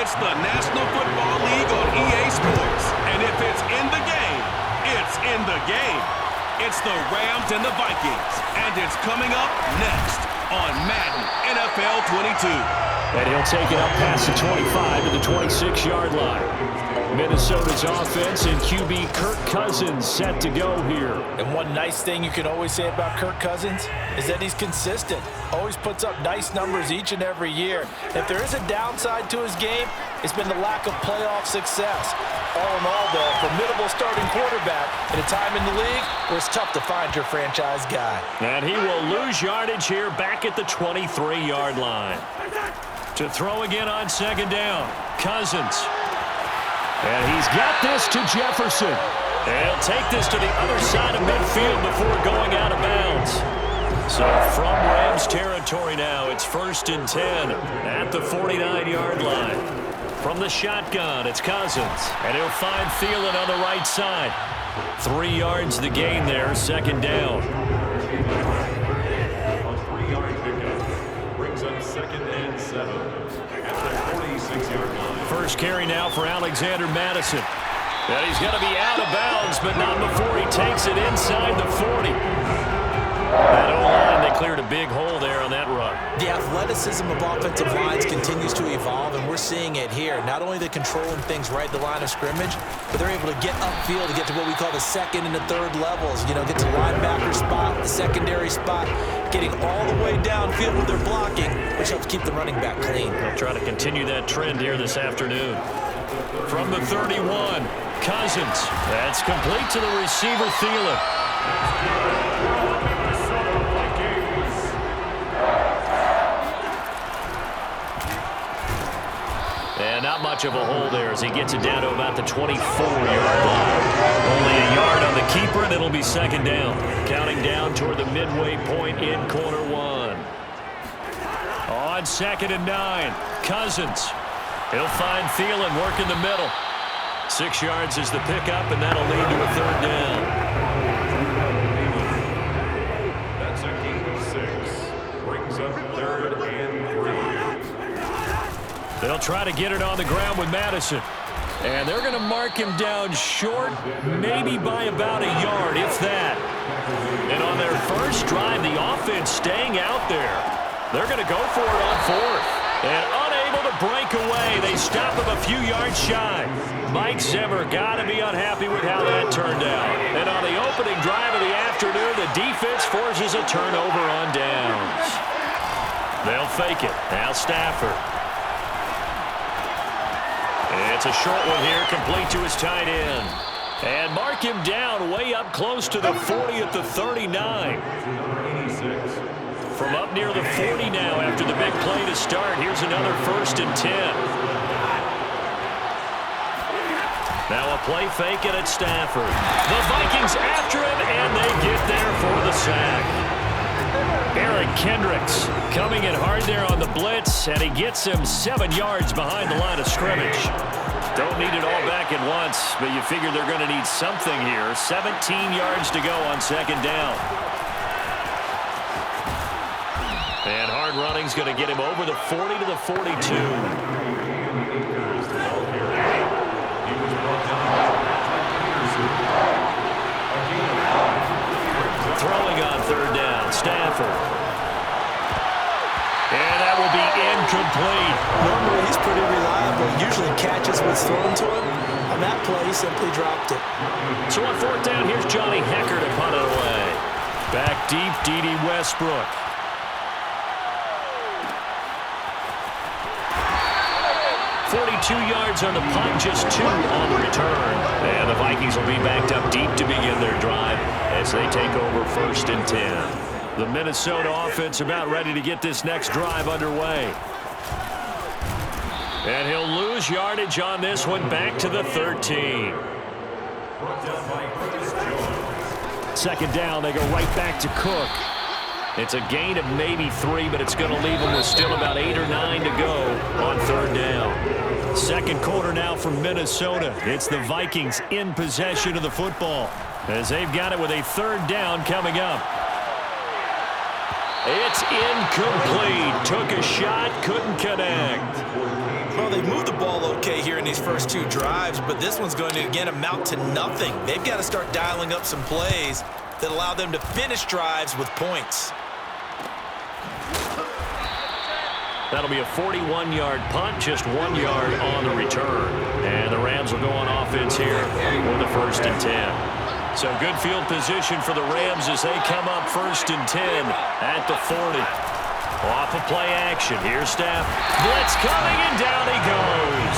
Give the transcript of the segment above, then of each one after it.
It's the National Football League on EA Sports. And if it's in the game, it's in the game. It's the Rams and the Vikings. And it's coming up next on Madden NFL 22. And he'll take it up past the 25 to the 26-yard line. Minnesota's offense and QB Kirk Cousins set to go here. And one nice thing you can always say about Kirk Cousins is that he's consistent. Always puts up nice numbers each and every year. If there is a downside to his game, it's been the lack of playoff success. All in all, though, formidable starting quarterback at a time in the league where it's tough to find your franchise guy. And he will lose yardage here back at the 23-yard line. To throw again on second down, Cousins. And he's got this to Jefferson. And he'll take this to the other side of midfield before going out of bounds. So from Rams territory now, it's 1st and 10 at the 49-yard line. From the shotgun, it's Cousins. And he'll find Thielen on the right side. 3 yards the gain there, second down. On 3-yard pickup. Brings up 2nd and 7 at the 46-yard line. First carry now for Alexander Madison. And he's going to be out of bounds, but not before he takes it inside the 40. That O-line, they cleared a big hole there on that run. The athleticism of offensive lines continues to evolve, and we're seeing it here. Not only they're controlling things right at the line of scrimmage, but they're able to get upfield to get to what we call the second and the third levels. You know, get to the linebacker spot, the secondary spot, getting all the way downfield with their blocking, which helps keep the running back clean. They'll try to continue that trend here this afternoon. From the 31, Cousins. That's complete to the receiver, Thielen. And not much of a hole there as he gets it down to about the 24-yard line. Only a yard on the keeper, and it'll be second down. Counting down toward the midway point in corner one. On 2nd and 9, Cousins. He'll find Thielen working the middle. 6 yards is the pickup, and that'll lead to a third down. That's a gain of 6. Brings up 3rd and 3. They'll try to get it on the ground with Madison. And they're going to mark him down short, maybe by about a yard, if that. And on their first drive, the offense staying out there. They're going to go for it on 4th. And unable to break away, they stop him a few yards shy. Mike Zimmer got to be unhappy with how that turned out. And on the opening drive of the afternoon, the defense forces a turnover on downs. They'll fake it. Now Stafford. It's a short one here, complete to his tight end. And mark him down way up close to the 40 at the 39. From up near the 40 now after the big play to start. Here's another 1st and 10. Now a play fake and it's Stafford. The Vikings after him, and they get there for the sack. Eric Kendricks coming in hard there on the blitz, and he gets him 7 yards behind the line of scrimmage. Don't need it all back at once, but you figure they're going to need something here. 17 yards to go on second down. And hard running's going to get him over the 40 to the 42. Throwing on third down, Stafford. And that will be incomplete. Normally, he's pretty reliable. Usually catches what's thrown to him. On that play, he simply dropped it. So on 4th down, here's Johnny Hecker to punt it away. Back deep, D.D. Westbrook. .42 yards on the punt, just 2 on the return. And the Vikings will be backed up deep to begin their drive as they take over 1st and 10. The Minnesota offense about ready to get this next drive underway. And he'll lose yardage on this one, back to the 13. Second down, they go right back to Cook. It's a gain of maybe 3, but it's going to leave them with still about 8 or 9 to go on third down. Second quarter now from Minnesota. It's the Vikings in possession of the football as they've got it with a third down coming up. It's incomplete. Took a shot, couldn't connect. Well, they've moved the ball okay here in these first two drives, but this one's going to, again, amount to nothing. They've got to start dialing up some plays that allow them to finish drives with points. That'll be a 41-yard punt, just 1 yard on the return. And the Rams will go on offense here with the 1st and 10. So good field position for the Rams as they come up 1st and 10 at the 40. Off of play action. Here's Staff. Blitz coming, and down he goes.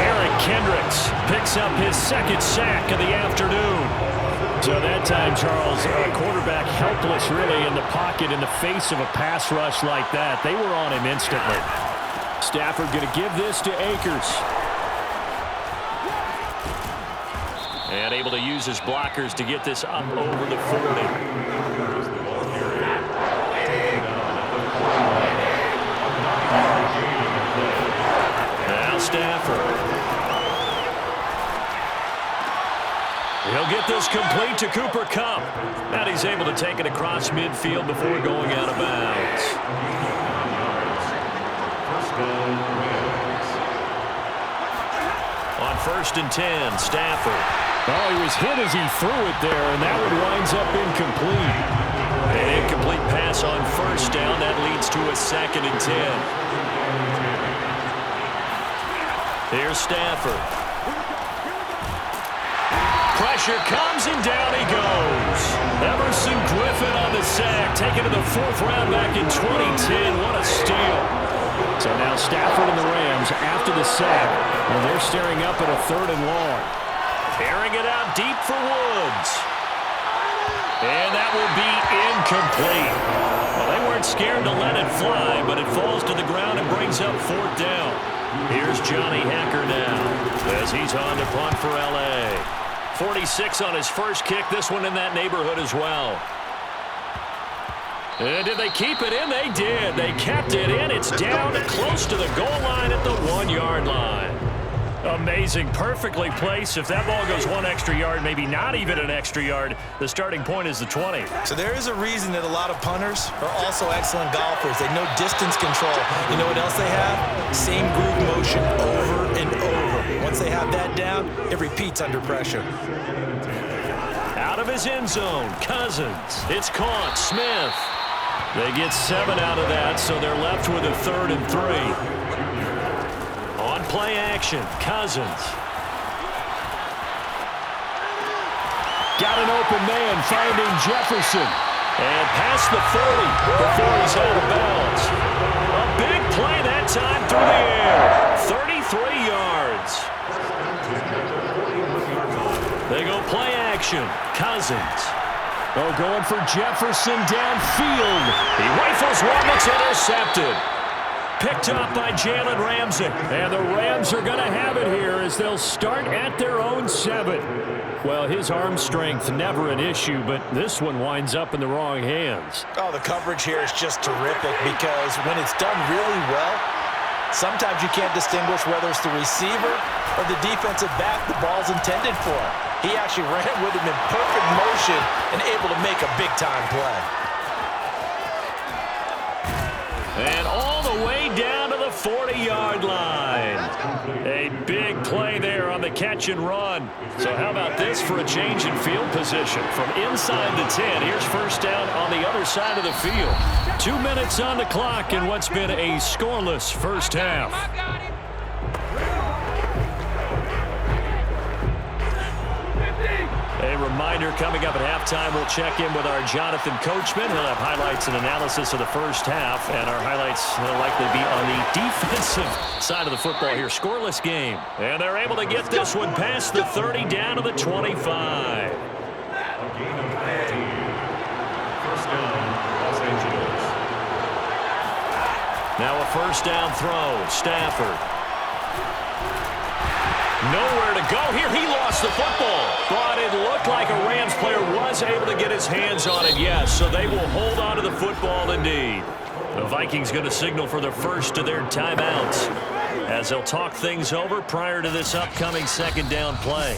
Eric Kendricks picks up his 2nd sack of the afternoon. So that time, Charles, a quarterback helpless really in the pocket in the face of a pass rush like that. They were on him instantly. Stafford going to give this to Akers. And able to use his blockers to get this up over the 40. Now Stafford. He'll get this complete to Cooper Kupp. And he's able to take it across midfield before going out of bounds. On 1st and 10, Stafford. Oh, he was hit as he threw it there, and that one winds up incomplete. An incomplete pass on 1st down. That leads to a 2nd and 10. Here's Stafford. Pressure comes, and down he goes. Emerson Griffin on the sack, taken to the 4th round back in 2010. What a steal. So now Stafford and the Rams after the sack, and they're staring up at a 3rd and long. Airing it out deep for Woods. And that will be incomplete. Well, they weren't scared to let it fly, but it falls to the ground and brings up 4th down. Here's Johnny Hacker now as he's on to punt for L.A. 46 on his first kick. This one in that neighborhood as well. And did they keep it in? They did. They kept it in. It's down close to the goal line at the 1 yard line. Amazing. Perfectly placed. If that ball goes 1 extra yard, maybe not even an extra yard, the starting point is the 20. So there is a reason that a lot of punters are also excellent golfers. They know distance control. You know what else they have? Same groove motion over and over. Once they have that down, it repeats under pressure. Out of his end zone, Cousins. It's caught. Smith. They get 7 out of that, so they're left with a 3rd and 3. On play action, Cousins. Got an open man, finding Jefferson. And past the 40 before he's out of bounds. A big play that time through the air. 33 yards. They go play action. Cousins. Oh, going for Jefferson downfield. He rifles one that's intercepted. Picked up by Jalen Ramsey. And the Rams are going to have it here as they'll start at their own 7. Well, his arm strength never an issue, but this one winds up in the wrong hands. Oh, the coverage here is just terrific because when it's done really well, sometimes you can't distinguish whether it's the receiver or the defensive back the ball's intended for. He actually ran with him in perfect motion and able to make a big-time play. And all the way down to the 40-yard line. A big play there on the catch and run. So how about this for a change in field position? From inside the 10, here's 1st down on the other side of the field. 2 minutes on the clock in what's been a scoreless first half. A reminder coming up at halftime, we'll check in with our Jonathan Coachman. He'll have highlights and analysis of the first half, and our highlights will likely be on the defensive side of the football here. Scoreless game. And they're able to get this one past the 30 down to the 25. Now a 1st down throw. Stafford. Nowhere to go here. He lost the football. But it looked like a Rams player was able to get his hands on it, yes. So they will hold on to the football indeed. The Vikings going to signal for the first of their timeouts as they'll talk things over prior to this upcoming 2nd down play.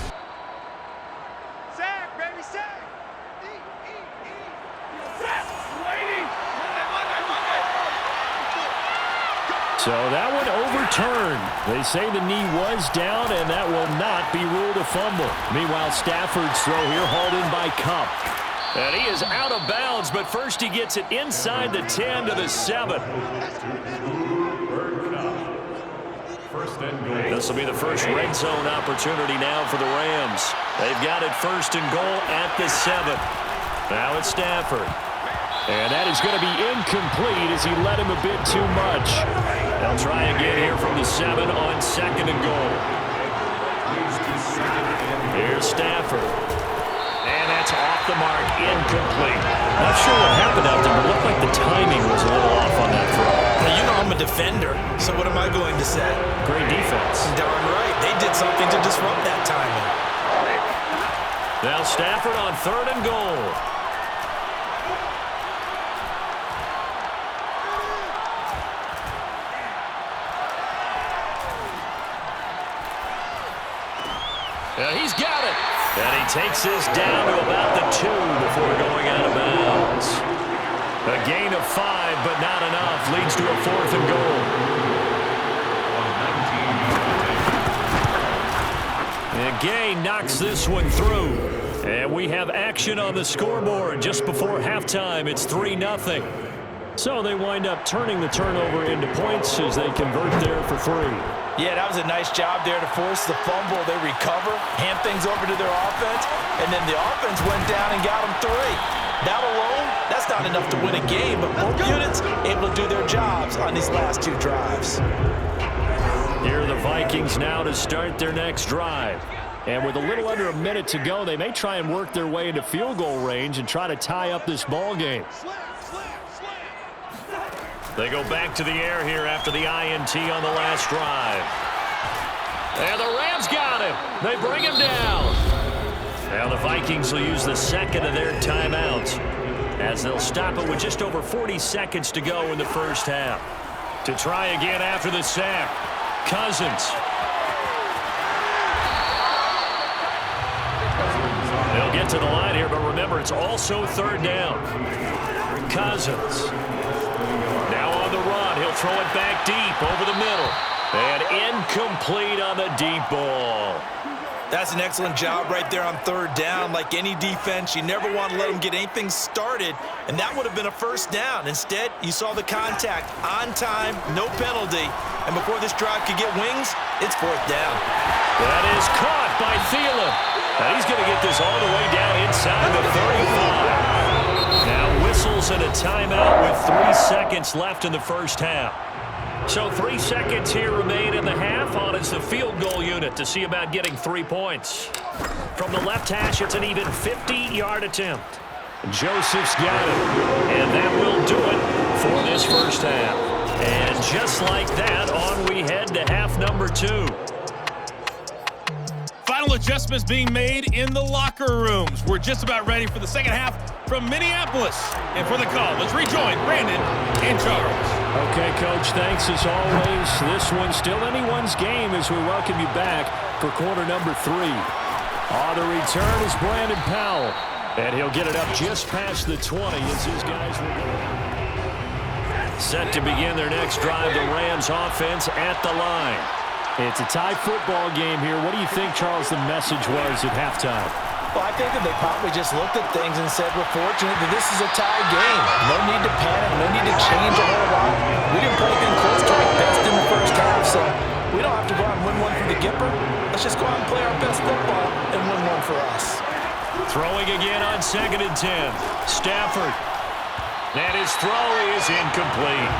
So that one overturned. They say the knee was down, and that will not be ruled a fumble. Meanwhile, Stafford's throw here hauled in by Kupp. And he is out of bounds, but first he gets it inside the 10 to the 7. This will be the first red zone opportunity now for the Rams. They've got it first and goal at the 7. Now it's Stafford. And that is going to be incomplete as he let him a bit too much. They'll try again here from the 7 on second and goal. Here's Stafford. And that's off the mark, incomplete. Not sure what happened out there, but it looked like the timing was a little off on that throw. Now, you know I'm a defender, so what am I going to say? Great defense. Darn right. They did something to disrupt that timing. Now Stafford on third and goal. He's got it. And he takes this down to about the 2 before going out of bounds. A gain of 5, but not enough. Leads to a 4th and goal. And Gay knocks this one through. And we have action on the scoreboard just before halftime. It's 3-0. So they wind up turning the turnover into points as they convert there for 3. Yeah, that was a nice job there to force the fumble. They recover, hand things over to their offense, and then the offense went down and got them 3. That alone, that's not enough to win a game, but both units able to do their jobs on these last 2 drives. Here are the Vikings now to start their next drive. And with a little under a minute to go, they may try and work their way into field goal range and try to tie up this ball game. They go back to the air here after the INT on the last drive. And the Rams got him. They bring him down. Now the Vikings will use the second of their timeouts as they'll stop it with just over 40 seconds to go in the first half. To try again after the sack, Cousins. They'll get to the line here, but remember, it's also third down. Cousins. Now on the run, he'll throw it back deep over the middle. And incomplete on the deep ball. That's an excellent job right there on third down. Like any defense, you never want to let them get anything started, and that would have been a first down. Instead, you saw the contact on time, no penalty, and before this drive could get wings, it's fourth down. That is caught by Thielen. Now he's going to get this all the way down inside the 35. Now whistles and a timeout with 3 seconds left in the first half. So 3 seconds here remain in the half on as the field goal unit to see about getting 3 points. From the left hash, it's an even 50-yard attempt. Joseph's got it, and that will do it for this first half. And just like that, on we head to half number 2. Final adjustments being made in the locker rooms. We're just about ready for the second half from Minneapolis. And for the call, let's rejoin Brandon and Charles. Okay, Coach, thanks as always. This one's still anyone's game as we welcome you back for quarter number 3. On the return is Brandon Powell, and he'll get it up just past the 20 as his guys will go. Set to begin their next drive, the Rams offense at the line. It's a tie football game here. What do you think, Charles, the message was at halftime? Well, I think that they probably just looked at things and said, we're fortunate that this is a tie game. No need to panic, no need to change a whole lot. We didn't play anything close to our best in the first half, so we don't have to go out and win one from the Gipper. Let's just go out and play our best football and win one for us. Throwing again on 2nd and 10. Stafford. And his throw is incomplete.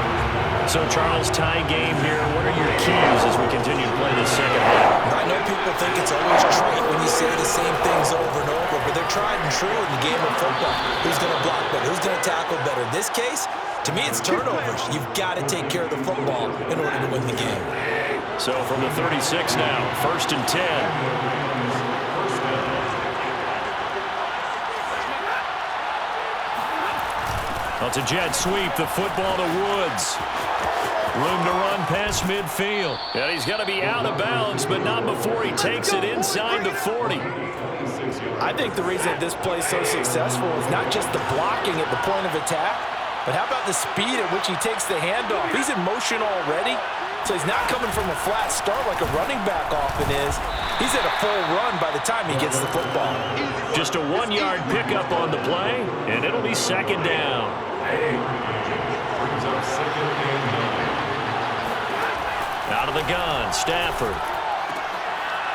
So, Charles, tie game here. What are your keys as we continue to play this second half? I know people think it's always trite when you say the same things over and over, but they're tried and true in the game of football. Who's going to block better? Who's going to tackle better? In this case, to me, it's turnovers. You've got to take care of the football in order to win the game. So, from the 36 now, 1st and 10. It's a jet sweep, the football to Woods. Room to run past midfield. And he's going to be out of bounds, but not before he takes it inside the 40. I think the reason that this play is so successful is not just the blocking at the point of attack, But how about the speed at which he takes the handoff? He's in motion already, so he's not coming from a flat start like a running back often is. He's at a full run by the time he gets the football. Just a 1-yard pickup on the play, and it'll be second down. Brings up second and 9. Out of the gun, Stafford.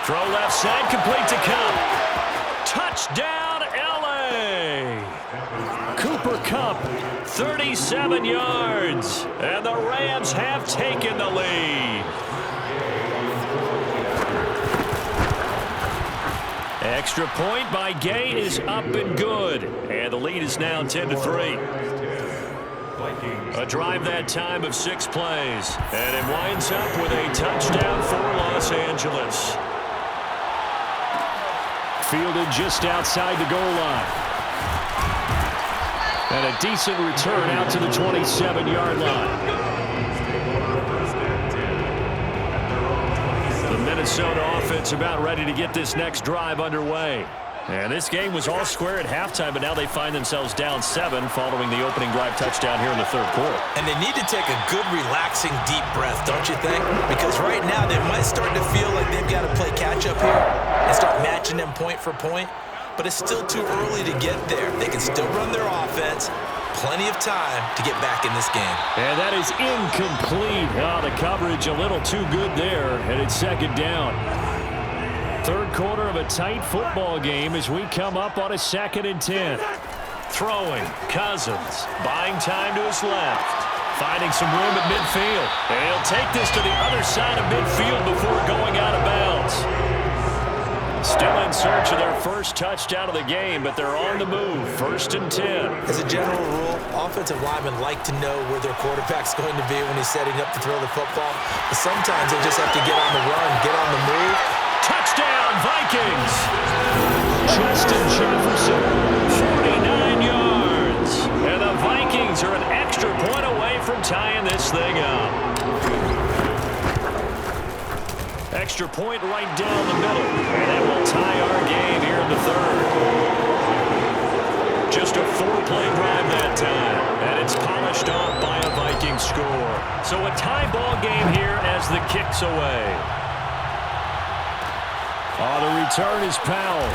Throw left side, complete to Kupp. Touchdown, L.A. Cooper Kupp, 37 yards, and the Rams have taken the lead. Extra point by Gay is up and good, and the lead is now 10-3. A drive that time of 6 plays, and it winds up with a touchdown for Los Angeles. Fielded just outside the goal line. And a decent return out to the 27-yard line. The Minnesota offense about ready to get this next drive underway. And this game was all square at halftime, but now they find themselves down 7 following the opening drive touchdown here in the third quarter. And they need to take a good, relaxing, deep breath, don't you think? Because right now they might start to feel like they've got to play catch-up here and start matching them point for point. But it's still too early to get there. They can still run their offense. Plenty of time to get back in this game. And that is incomplete. Oh, the coverage a little too good there, and it's second down. Third quarter of a tight football game as we come up on a 2nd and 10. Throwing, Cousins, buying time to his left. Finding some room at midfield. And he'll take this to the other side of midfield before going out of bounds. Still in search of their first touchdown of the game, but they're on the move. 1st and 10. As a general rule, offensive linemen like to know where their quarterback's going to be when he's setting up to throw the football. But sometimes they just have to get on the run, get on the move. Touchdown, Vikings! Justin Jefferson, 49 yards. And the Vikings are an extra point away from tying this thing up. Extra point right down the middle. And that will tie our game here in the third. Just a 4-play drive that time. And it's polished off by a Viking score. So a tie ball game here as the kick's away. Oh, the return is Powell.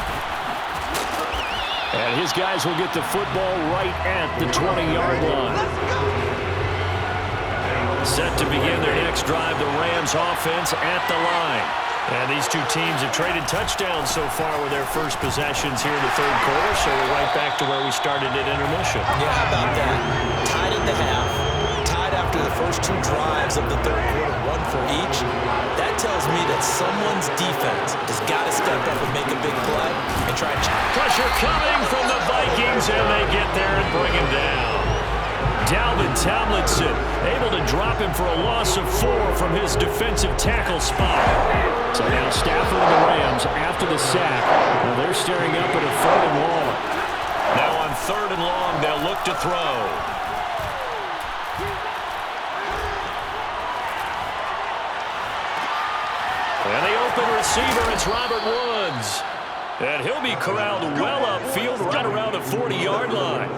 And his guys will get the football right at the 20-yard line. Set to begin their next drive, the Rams offense at the line. And these two teams have traded touchdowns so far with their first possessions here in the third quarter, so we're right back to where we started at intermission. Yeah, how about that? Tied at the half, tied after the first 2 drives of the third quarter, 1 for each. That tells me that someone's defense has got to step up and make a big play and try and pressure coming from the Vikings, and they get there and bring him down. Dalvin Tomlinson able to drop him for a loss of 4 from his defensive tackle spot. So now Stafford and the Rams after the sack. Well, they're staring up at a 3rd and long. Now on 3rd and long, they'll look to throw. And the open receiver, it's Robert Woods. And he'll be corralled well upfield right around the 40-yard line.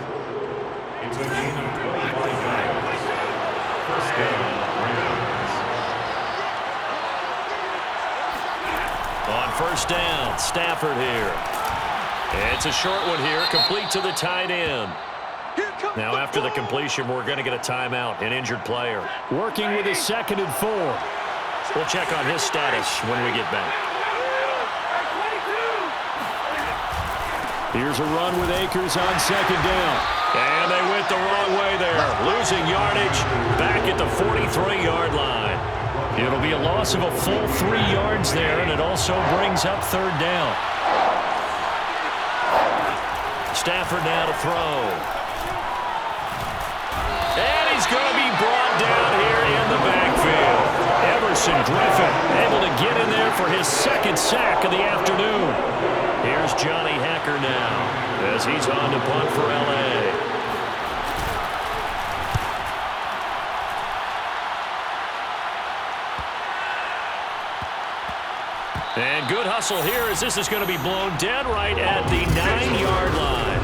It's a gain of 25 yards. First down, Rams. On 1st down, Stafford here. It's a short one here, complete to the tight end. Now after the completion, we're going to get a timeout, an injured player. Working with his 2nd and 4. We'll check on his status when we get back. Here's a run with Akers on 2nd down. And they went the wrong way there. Losing yardage back at the 43-yard line. It'll be a loss of a full 3 yards there, and it also brings up 3rd down. Stafford now to throw. And he's going to be brought down here in the backfield. Everson Griffin able to get in there for his 2nd sack of the afternoon. Here's Johnny Hacker now as he's on to punt for L.A. And good hustle here as this is going to be blown dead right at the 9-yard line.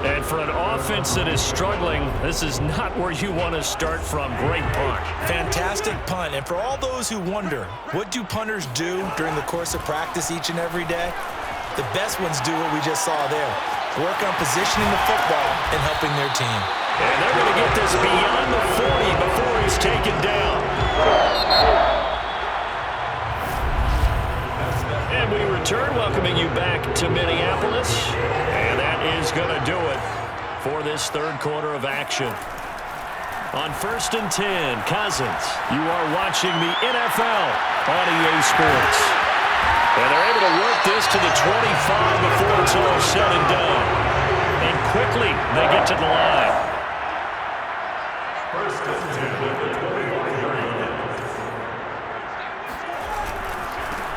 And for an offense that is struggling, this is not where you want to start from. Great punt. Fantastic punt. And for all those who wonder, what do punters do during the course of practice each and every day? The best ones do what we just saw there. Work on positioning the football and helping their team. And they're going to get this beyond the 40 before he's taken down. And we return, welcoming you back to Minneapolis. And that is going to do it for this third quarter of action. On 1st and 10, Cousins. You are watching the NFL on EA Sports. And they're able to work this to the 25 before it's all said and done. And quickly, they get to the line. First and 10 at the 25-yard line.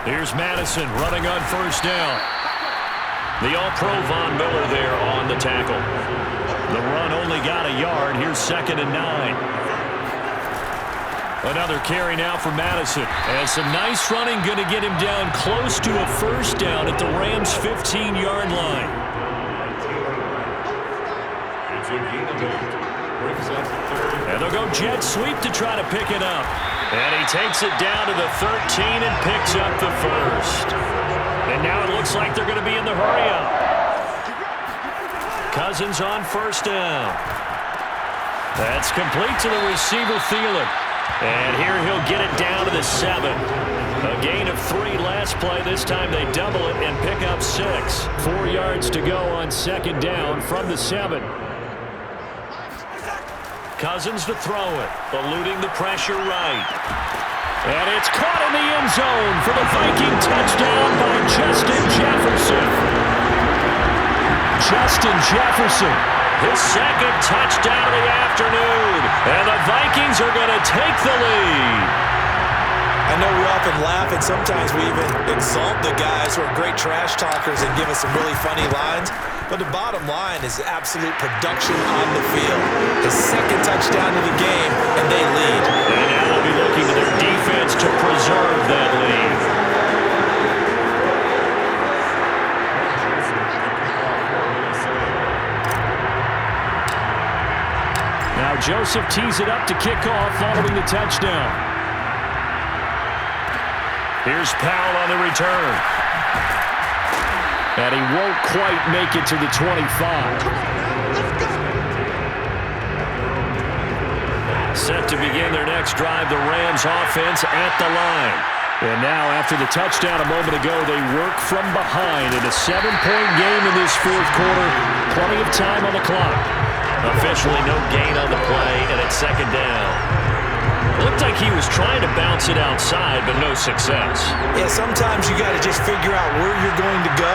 Here's Madison running on first down. The All-Pro Von Miller there on the tackle. The run only got a yard. Here's 2nd and 9. Another carry now for Madison. And some nice running, going to get him down close to a first down at the Rams' 15-yard line. It's a gain of 8. Brings up third. And they'll go jet sweep to try to pick it up. And he takes it down to the 13 and picks up the first. And now it looks like they're going to be in the hurry-up. Cousins on first down. That's complete to the receiver, Thielen. And here he'll get it down to the 7. A gain of 3 last play. This time they double it and pick up 6. 4 yards to go on 2nd down from the 7. Cousins to throw it, eluding the pressure right. And it's caught in the end zone for the Viking touchdown by Justin Jefferson. Justin Jefferson, his 2nd touchdown of the afternoon. And the Vikings are going to take the lead. I know we often laugh and sometimes we even exalt the guys who are great trash talkers and give us some really funny lines. But the bottom line is absolute production on the field. His 2nd touchdown of the game, and they lead. And now they'll be looking to their defense to preserve that lead. Now Joseph tees it up to kick off following the touchdown. Here's Powell on the return. And he won't quite make it to the 25. Set to begin their next drive, the Rams offense at the line. And now after the touchdown a moment ago, they work from behind in a 7-point game in this 4th quarter. Plenty of time on the clock. Officially no gain on the play, and it's 2nd down. Looked like he was trying to bounce it outside, but no success. Yeah, sometimes you got to just figure out where you're going to go,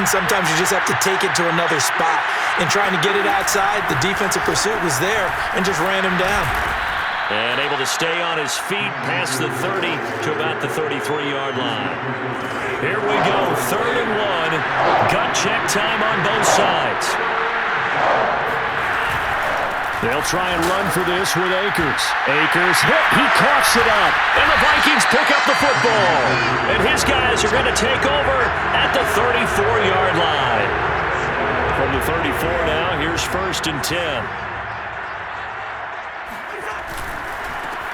and sometimes you just have to take it to another spot. And trying to get it outside, the defensive pursuit was there and just ran him down. And able to stay on his feet past the 30 to about the 33-yard line. Here we go, 3rd and 1. Gut check time on both sides. They'll try and run for this with Akers. Akers hit. He coughs it up. And the Vikings pick up the football. And his guys are going to take over at the 34-yard line. From the 34 now, here's 1st and 10.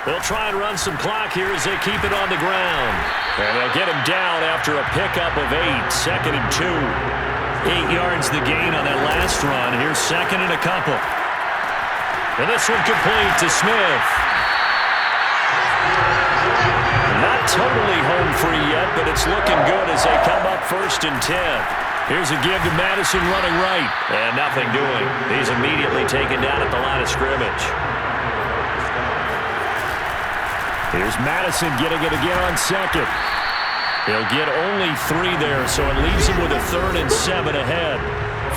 They'll try and run some clock here as they keep it on the ground. And they'll get him down after a pickup of 8. 2nd and 2. 8 yards the gain on that last run. Here's 2nd and a couple. And this one complete to Smith. Not totally home free yet, but it's looking good as they come up 1st and 10. Here's a give to Madison running right. And nothing doing. He's immediately taken down at the line of scrimmage. Here's Madison getting it again on 2nd. He'll get only 3 there, so it leaves him with a 3rd and 7 ahead.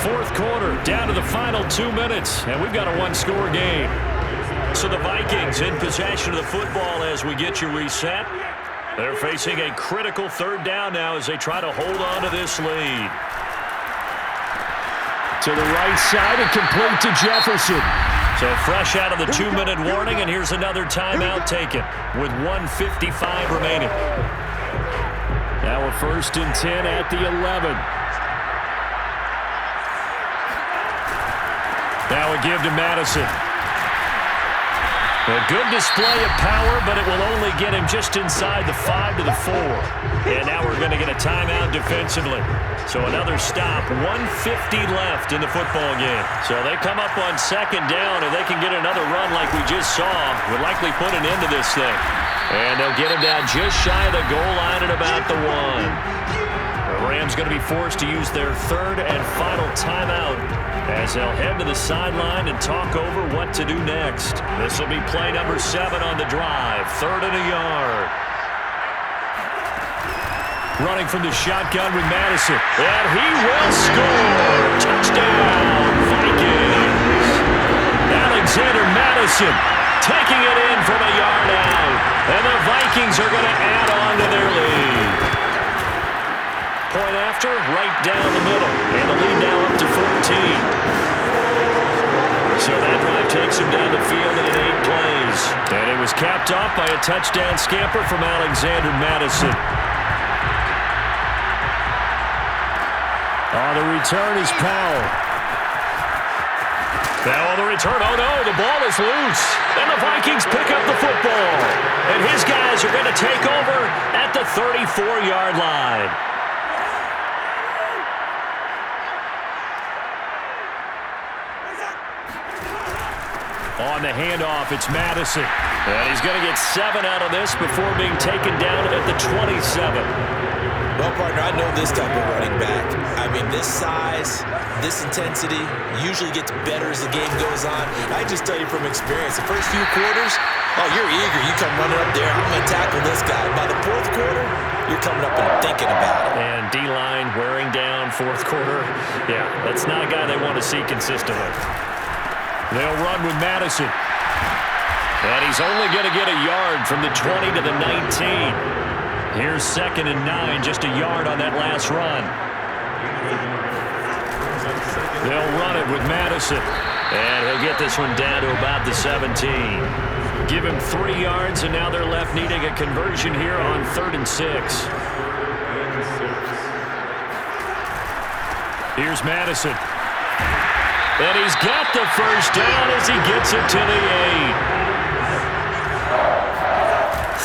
4th quarter, down to the final 2 minutes, and we've got a 1-score game. So the Vikings in possession of the football as we get you reset. They're facing a critical 3rd down now as they try to hold on to this lead. To the right side and complete to Jefferson. So fresh out of the 2-minute warning, and here's another timeout taken with 1:55 remaining. Now a 1st and 10 at the 11. Now we give to Madison. A good display of power, but it will only get him just inside the 5 to the 4. And now we're going to get a timeout defensively. So another stop, 1:50 left in the football game. So they come up on second down, and they can get another run like we just saw. Would likely put an end to this thing. And they'll get him down just shy of the goal line at about the 1. The Rams going to be forced to use their third and final timeout as they'll head to the sideline and talk over what to do next. This will be play number 7 on the drive, 3rd and a yard. Running from the shotgun with Madison, and he will score! Touchdown, Vikings! Alexander Madison taking it in from a yard out, and the Vikings are going to add on to their lead. Point after, right down the middle. And the lead now up to 14. So that drive takes him down the field in 8 plays. And it was capped off by a touchdown scamper from Alexander Madison. On the return is Powell. Now on the return, oh no, the ball is loose. And the Vikings pick up the football. And his guys are going to take over at the 34-yard line. On the handoff, it's Madison. And he's going to get 7 out of this before being taken down at the 27. Well, partner, I know this type of running back. I mean, this size, this intensity usually gets better as the game goes on. I just tell you from experience, the first few quarters, oh, you're eager. You come running up there, I'm going to tackle this guy. By the 4th quarter, you're coming up and thinking about it. And D-line wearing down 4th quarter. Yeah, that's not a guy they want to see consistently. They'll run with Madison. And he's only going to get a yard from the 20 to the 19. Here's 2nd and 9, just a yard on that last run. They'll run it with Madison. And he'll get this one down to about the 17. Give him 3 yards, and now they're left needing a conversion here on 3rd and 6. Here's Madison. And he's got the first down as he gets it to the 8.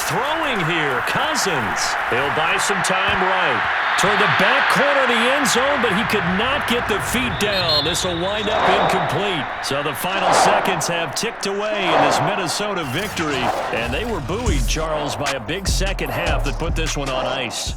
Throwing here, Cousins. He'll buy some time right. Toward the back corner of the end zone, but he could not get the feet down. This will wind up incomplete. So the final seconds have ticked away in this Minnesota victory. And they were buoyed, Charles, by a big second half that put this one on ice.